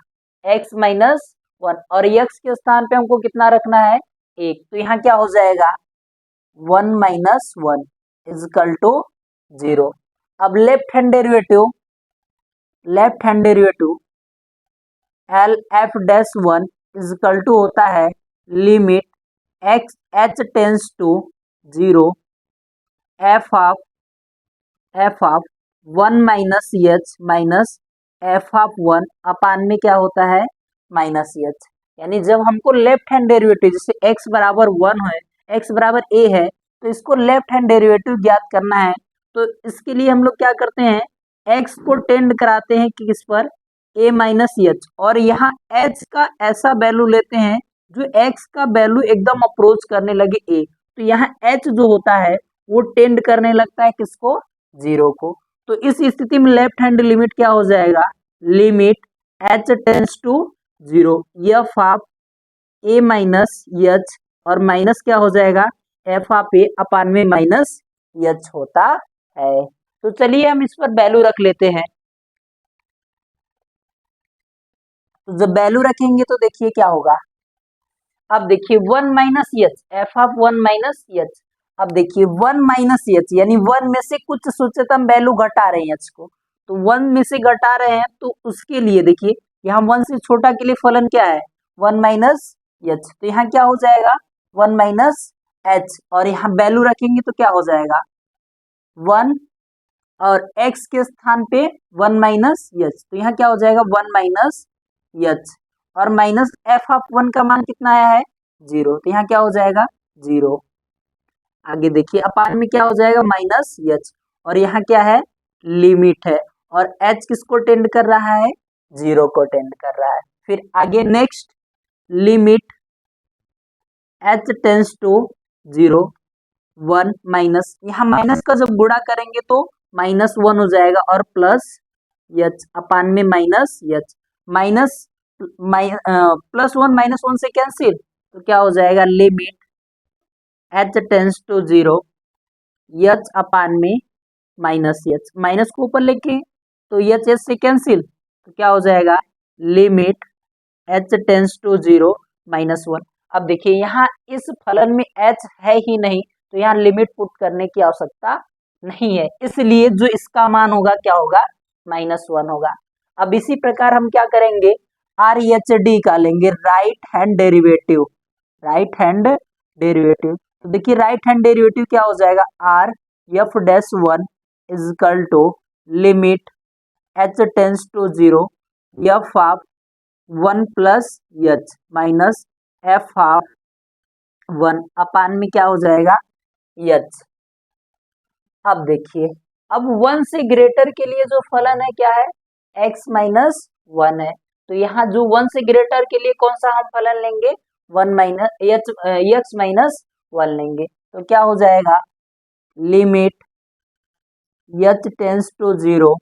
x माइनस 1, और x के स्थान पे हमको कितना रखना है? 1, तो यहाँ क्या हो जाएगा? 1 माइनस 1 इजकल टू 0। अब left hand derivative l f dash 1 is equal to होता है limit x h tends to 0 f of 1 minus h minus f of 1 upon में क्या होता है? Minus h. यानी जब हमको लेफ्ट हैंड डेरिवेटिव, जैसे x बराबर 1 है, x बराबर a है, तो इसको लेफ्ट हैंड डेरिवेटिव ज्ञात करना है, तो इसके लिए हम लोग क्या करते हैं? x को टेंड कराते हैं कि किस पर? a माइनस एच, और यहाँ h का ऐसा वैल्यू लेते हैं जो x का वैल्यू एकदम अप्रोच करने लगे a, तो यहाँ h जो होता है वो टेंड करने लगता है किसको? 0 को। तो इस स्थिति में लेफ्ट हैंड लिमिट क्या हो जाएगा? Limit h tends to 0 f of a minus h, और माइनस क्या हो जाएगा? एफ ऑफ a अपान में माइनस एच होता है। तो चलिए हम इस पर वैल्यू रख लेते हैं। तो जब वैल्यू रखेंगे तो देखिए क्या होगा। अब देखिए 1 minus H, F of 1 minus H. अब देखिए 1 माइनस एच यानी 1 में से कुछ सूच्यतम वैल्यू घटा रहे हैं एच को, तो 1 में से घटा रहे हैं, तो उसके लिए देखिए यहाँ 1 से छोटा के लिए फलन क्या है? 1 माइनस एच, तो यहाँ क्या हो जाएगा? 1 माइनस एच, और यहाँ वैल्यू रखेंगे तो क्या हो जाएगा? 1, और x के स्थान पे 1 माइनस एच, तो यहाँ क्या हो जाएगा? 1 माइनस एच, और माइनस एफ ऑफ 1 का मान कितना आया है? 0, तो यहाँ क्या हो जाएगा? 0। आगे देखिए अपान में क्या हो जाएगा? माइनस एच, और यहाँ क्या है? लिमिट है, और h किसको टेंड कर रहा है? 0 को टेंड कर रहा है। फिर आगे next limit h tends to 0 1 minus, यहाँ माइनस का जब गुणा करेंगे तो माइनस 1 हो जाएगा, और प्लस एच अपान में minus h, minus plus 1 minus 1 से कैंसिल, तो क्या हो जाएगा? Limit h tends to 0 h upon में माइनस एच, माइनस को ऊपर लेके तो एच एच से कैंसिल, तो क्या हो जाएगा? Limit h tends to 0 minus 1। अब देखिए यहाँ इस फलन में h है ही नहीं, तो यहाँ लिमिट पुट करने की आवश्यकता नहीं है, इसलिए जो इसका मान होगा क्या होगा, -1 होगा। अब इसी प्रकार हम क्या करेंगे, RHD निकालेंगे, right hand derivative, right hand derivative. तो देखिए राइट हैंड डेरिवेटिव क्या हो जाएगा, RF-1 is equal to limit h tends to 0 f of 1 plus h minus f of 1 upon में क्या हो जाएगा, h। अब देखिए, अब 1 से ग्रेटर के लिए जो फलन है क्या है, x माइनस 1 है। तो यहाँ जो 1 से ग्रेटर के लिए कौन सा हम फलन लेंगे, 1 माइनस x माइनस 1 लेंगे। तो क्या हो जाएगा, लिमिट h टेंस टू 0,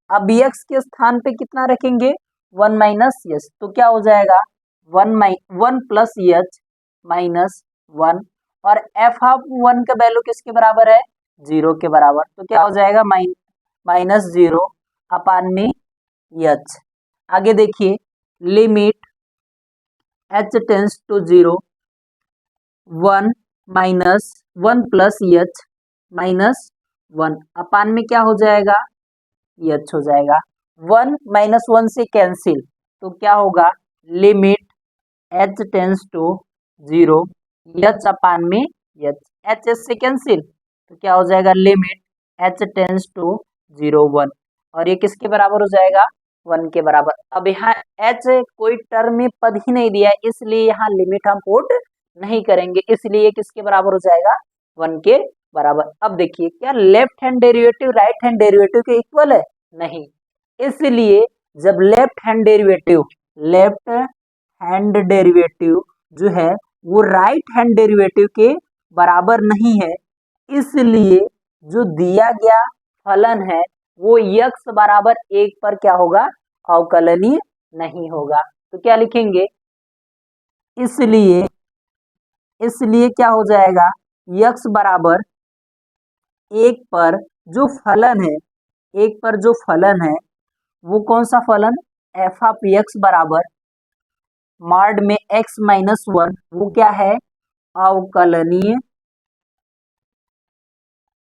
अब x के स्थान पे कितना रखेंगे, 1 माइनस h, तो क्या हो जाएगा 1 प्लस h माइनस 1, और f ऑफ 1 का वैल्यू किसके बराबर है, 0 के बराबर। तो क्या हो जाएगा -0 अपान में h। आगे देखिए, limit h tends to 0 1 minus 1 plus h minus 1 upon में क्या हो जाएगा, h हो जाएगा। 1 माइनस 1 से कैंसिल, तो क्या होगा, limit h tends to 0 h upon में h से कैंसिल, तो क्या हो जाएगा, लिमिट h टेंस टू 0 1, और ये किसके बराबर हो जाएगा, 1 के बराबर। अब यहाँ h कोई टर्म में पद ही नहीं दिया है, इसलिए यहाँ लिमिट हम पुट नहीं करेंगे, इसलिए किसके बराबर हो जाएगा, 1 के बराबर। अब देखिए, क्या left hand derivative right hand derivative के इक्वल है, नहीं, इसलिए जब लेफ्ट हैंड डेरिवेटिव जो है वो राइट हैंड डेरिवेटिव के बराबर नहीं है, इसलिए जो दिया गया फलन है वो x बराबर 1 पर क्या होगा, अवकलनीय नहीं होगा। तो क्या लिखेंगे, इसलिए क्या हो जाएगा, x बराबर 1 पर जो फलन है, 1 पर जो फलन है वो कौन सा फलन, f ऑफ x बराबर मॉड में x माइनस 1, वो क्या है, अवकलनीय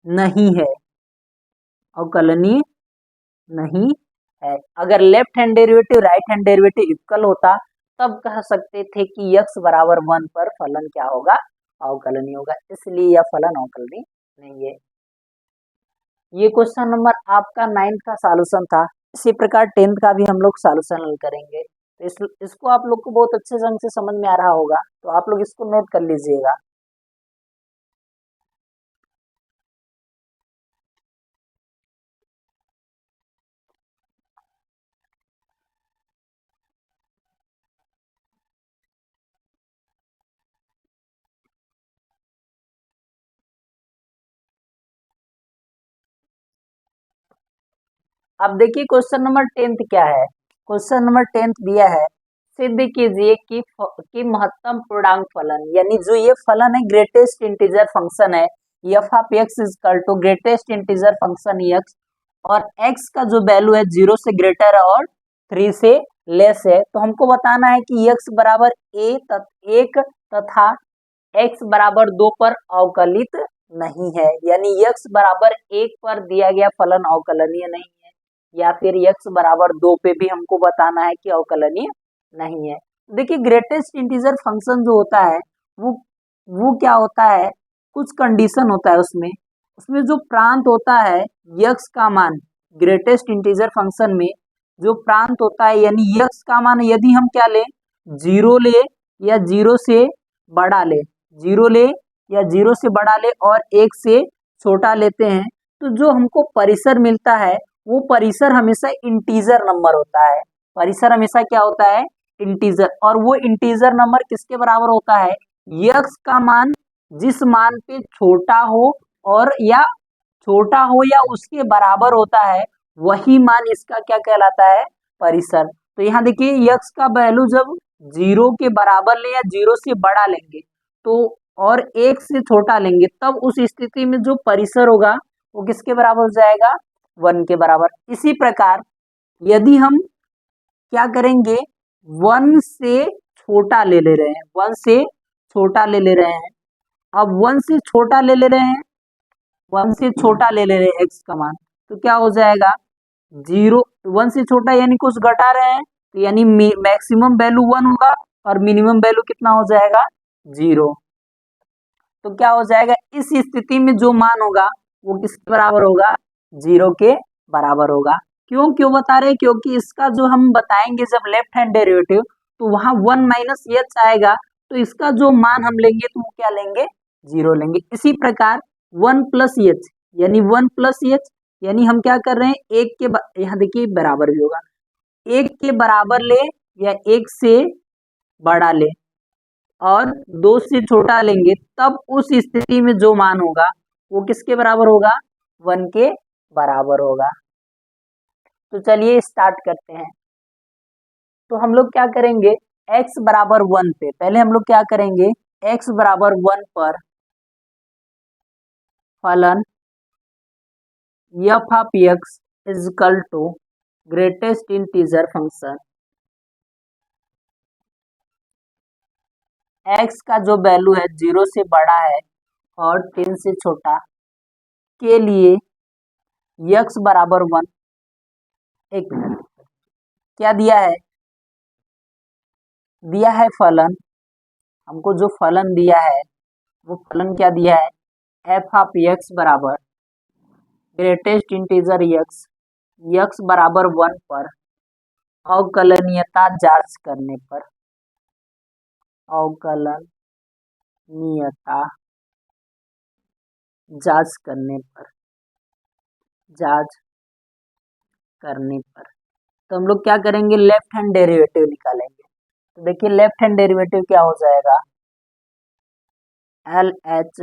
नहीं है, अवकलनीय नहीं है। अगर left hand derivative right hand derivative equal होता तब कह सकते थे कि x बराबर 1 पर फलन क्या होगा, अवकलनीय होगा, इसलिए यह फलन अवकलनीय नहीं है। ये क्वेश्चन नंबर आपका 9th का सॉल्यूशन था। इसी प्रकार 10th का भी हम लोग सॉल्यूशन हल करेंगे। तो इसको आप लोग को बहुत अच्छे ढंग से समझ में आ रहा होगा, तो आप लोग इसको नोट कर लीजिएगा। अब देखिए क्वेश्चन नंबर 10th क्या है। क्वेश्चन नंबर 10th दिया है, सिद्ध कीजिए कि महत्तम पूर्णांक फलन, यानी जो ये फलन है ग्रेटेस्ट इंटीजर फंक्शन है, f of x is equal to greatest integer function x, और x का जो वैल्यू है 0 से ग्रेटर है और 3 से लेस है। तो हमको बताना है कि x बराबर 1 तथा x बराबर 2 पर अवकलित नहीं है, यानी x बराबर 1 पर दिया गया फलन अवकलनीय नहीं है, या फिर x बराबर 2 पे भी हमको बताना है कि अवकलनीय नहीं है। देखिए ग्रेटेस्ट इंटीजर फंक्शन जो होता है वो क्या होता है, कुछ कंडीशन होता है उसमें जो प्रांत होता है x का मान, ग्रेटेस्ट इंटीजर फंक्शन में जो प्रांत होता है, यानी x का मान यदि हम क्या ले, 0 ले या 0 से बड़ा ले, 0 ले या 0 से बड़ा ले और 1 से छोटा लेते हैं, तो जो हमको परिसर मिलता है वो परिसर हमेशा इंटीजर नंबर होता है। परिसर हमेशा क्या होता है, इंटीजर, और वो इंटीजर नंबर किसके बराबर होता है, x का मान जिस मान पे छोटा हो या उसके बराबर होता है, वही मान इसका क्या कहलाता है, परिसर। तो यहाँ देखिए x का वैल्यू जब 0 के बराबर ले या 0 से बड़ा लेंगे तो और 1 से छोटा लेंगे, तब उस स्थिति में जो परिसर होगा वो किसके बराबर हो जाएगा, 1 के बराबर। इसी प्रकार यदि हम क्या करेंगे, 1 से छोटा ले ले रहे हैं, 1 से छोटा ले ले रहे हैं। अब 1 से छोटा ले ले रहे हैं, 1 से छोटा ले ले रहे हैं x का मान, तो क्या हो जाएगा 0। 1 से छोटा यानी कुछ घटा रहे हैं, तो यानी मैक्सिमम वैल्यू 1 होगा और मिनिमम वैल्यू कितना हो जाएगा 0। तो क्या हो जाएगा, इस स्थिति में जो मान होगा वो किसके बराबर होगा, 0 के बराबर होगा। क्यों क्यों बता रहे हैं, क्योंकि इसका जो हम बताएंगे जब लेफ्ट हैंड डेरिवेटिव, तो वहां 1 माइनस एच आएगा, तो इसका जो मान हम लेंगे तो वो क्या लेंगे, 0 लेंगे। इसी प्रकार 1 प्लस एच यानी 1 प्लस एच यानी हम क्या कर रहे हैं, एक के यहाँ देखिए बराबर भी होगा, एक के बराबर ले या एक से बड़ा ले और 2 से छोटा लेंगे, तब उस स्थिति में जो मान होगा वो किसके बराबर होगा, 1 के बराबर होगा। तो चलिए स्टार्ट करते हैं। तो हम लोग क्या करेंगे, x बराबर 1 पे पहले हम लोग क्या करेंगे, x बराबर 1 पर फलन f of x is equal to greatest integer function x का जो वैल्यू है 0 से बड़ा है और 10 से छोटा के लिए x बराबर 1, एक मिनट, क्या दिया है, दिया है फलन, हमको जो फलन दिया है वो फलन क्या दिया है, f ऑफ x बराबर ग्रेटेस्ट इंटीजर x बराबर 1 पर अवकलनीयता जांच करने पर, अवकलनीयता जांच करने पर तो हम लोग क्या करेंगे, लेफ्ट हैंड डेरिवेटिव निकालेंगे। तो देखिए लेफ्ट हैंड डेरिवेटिव क्या हो जाएगा, एल एच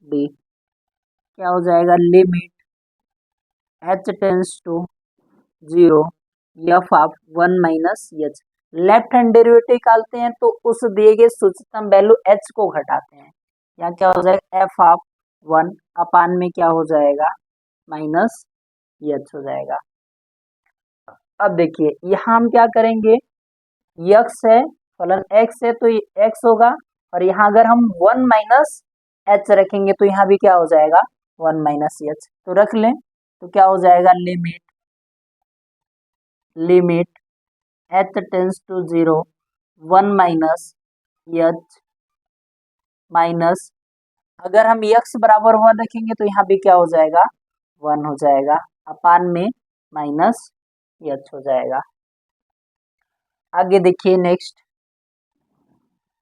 डी क्या हो जाएगा, limit h tends to 0 f of 1 minus h. Left hand derivative निकालते हैं तो उस दिए गए सूचितम वैल्यू h को घटाते हैं, यहाँ क्या हो जाएगा f ऑफ 1 अपान में क्या हो जाएगा माइनस एच हो जाएगा। अब देखिए यहाँ हम क्या करेंगे, x है फलन x है तो x होगा, और यहाँ अगर हम 1 माइनस एच रखेंगे तो यहाँ भी क्या हो जाएगा 1 माइनस एच, तो रख लें तो क्या हो जाएगा, limit h tends to 0 1 minus h minus, अगर हम x बराबर 1 रखेंगे तो यहाँ भी क्या हो जाएगा 1 हो जाएगा, अपान में माइनस एच हो जाएगा। आगे देखिए नेक्स्ट,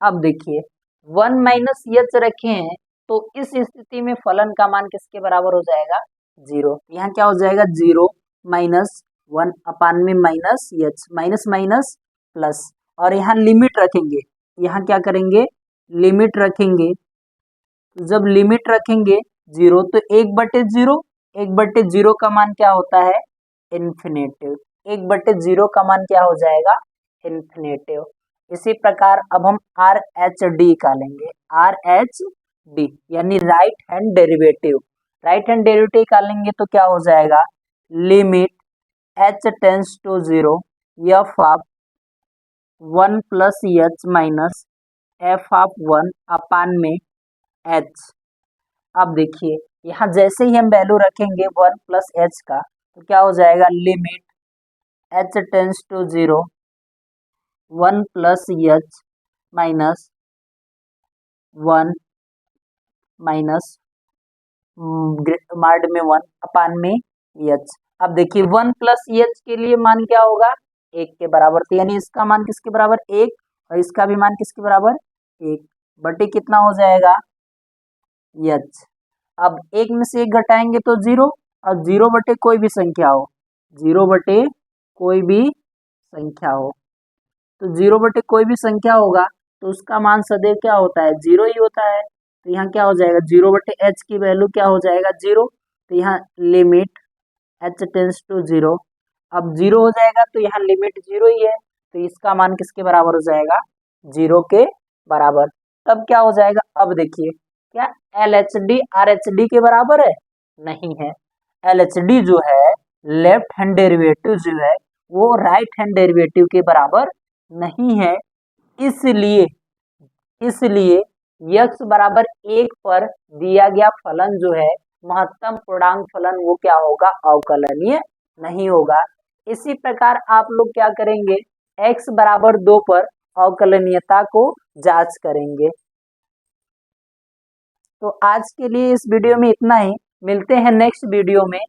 अब देखिए 1 माइनस एच रखे हैं तो इस स्थिति में फलन का मान किसके बराबर हो जाएगा 0, यहाँ क्या हो जाएगा 0 माइनस 1 अपान में minus h, minus minus plus, और यहाँ लिमिट रखेंगे, यहाँ क्या करेंगे लिमिट रखेंगे, जब लिमिट रखेंगे 0 तो 1/0, 1/0 का मान क्या होता है इन्फिनेटिव, 1/0 का मान क्या हो जाएगा इन्फिनेटिव। इसी प्रकार अब हम आर एच डी निकालेंगे, आर एच डी यानी right hand derivative, right hand derivative निकालेंगे तो क्या हो जाएगा, limit h tends to 0 f of 1 plus h minus f of 1 upon में h। अब देखिए यहाँ जैसे ही हम वैल्यू रखेंगे 1 प्लस एच का तो क्या हो जाएगा, limit h tends to 0 1 plus h minus 1 minus मार्ड में 1 अपान में एच। अब देखिए 1 प्लस एच के लिए मान क्या होगा 1 के बराबर, तो यानी इसका मान किसके बराबर 1 और इसका भी मान किसके बराबर 1 बटे कितना हो जाएगा एच। अब 1 में से 1 घटाएंगे तो 0, और 0 बटे कोई भी संख्या हो, 0 बटे कोई भी संख्या हो, तो 0 बटे कोई भी संख्या होगा तो उसका मान सदैव क्या होता है 0 ही होता है। तो यहाँ क्या हो जाएगा 0 बटे एच की वैल्यू क्या हो जाएगा 0, तो यहाँ लिमिट h टेंस टू 0, अब 0 हो जाएगा तो यहाँ लिमिट 0 ही है, तो इसका मान किसके बराबर हो जाएगा 0 के बराबर। तब क्या हो जाएगा, अब देखिए क्या L H D R H D के बराबर है, नहीं है, एल एच डी जो है लेफ्ट हैंड डेरिवेटिव जो है वो राइट हैंड डेरिवेटिव के बराबर नहीं है। इसलिए इसलिए यक्स बराबर 1 पर दिया गया फलन जो है महत्तम पूर्णांक फलन वो क्या होगा, अवकलनीय नहीं होगा। इसी प्रकार आप लोग क्या करेंगे, x बराबर 2 पर अवकलनीयता को जांच करेंगे। तो आज के लिए इस वीडियो में इतना ही, मिलते हैं नेक्स्ट वीडियो में।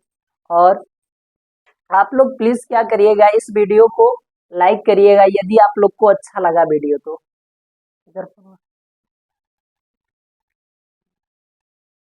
और आप लोग प्लीज क्या करिएगा, इस वीडियो को लाइक करिएगा यदि आप लोग को अच्छा लगा वीडियो तो। इधर